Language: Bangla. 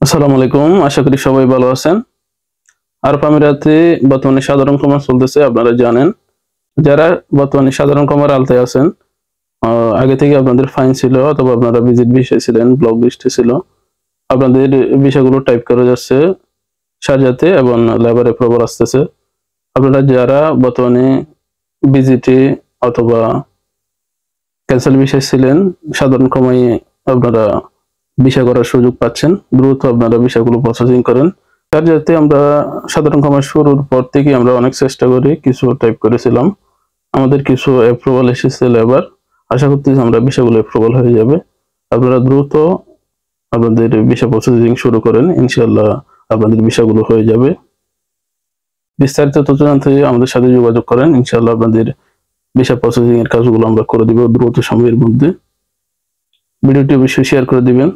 আসসালামু আলাইকুম, আশা করি সবাই ভালো আছেন। আরব আমিরাতে বর্তমানে সাধারণ কমার্স চলতেছে, আপনারা জানেন। যারা বর্তমানে সাধারণ কমার আওতায় আছেন, আগে থেকে আপনাদের ফাইন ছিল অথবা আপনারা ভিজিট ভিসায় ছিলেন, ব্লক লিস্টে ছিল, আপনাদের ভিসাগুলো টাইপ করা যাচ্ছে শারজাতে এবং লেবার অ্যাপ্রুভাল আসতেছে। আপনারা যারা বর্তমানে ভিজিটে অথবা ক্যান্সেল ভিসায় ছিলেন, সাধারণ কমাই আপনারা ভিসা করার সুযোগ পাচ্ছেন। দ্রুত আপনারা ভিসাগুলো প্রসেসিং করেন। যাতে আমরা সাধারণ কমার্স শুরুর পর থেকে আমরা অনেক চেষ্টা করি, কিছু টাইপ করেছিলাম, আমাদের কিছু অ্যাপ্রুভাল এসেছিল। এবার আশা করতেছি আমরা ভিসাগুলো অ্যাপ্রুভাল হয়ে যাবে। আপনারা দ্রুত আপনাদের ভিসা প্রসেসিং শুরু করেন, ইনশাআল্লাহ আপনাদের ভিসাগুলো হয়ে যাবে। বিস্তারিত তথ্য জানতে আমাদের সাথে যোগাযোগ করেন, ইনশাআল্লাহ আপনাদের ভিসা প্রসেসিং এর কাজগুলো আমরা করে দিব দ্রুত সময়ের মধ্যে। ভিডিওটি অবশ্যই শেয়ার করে দিবেন।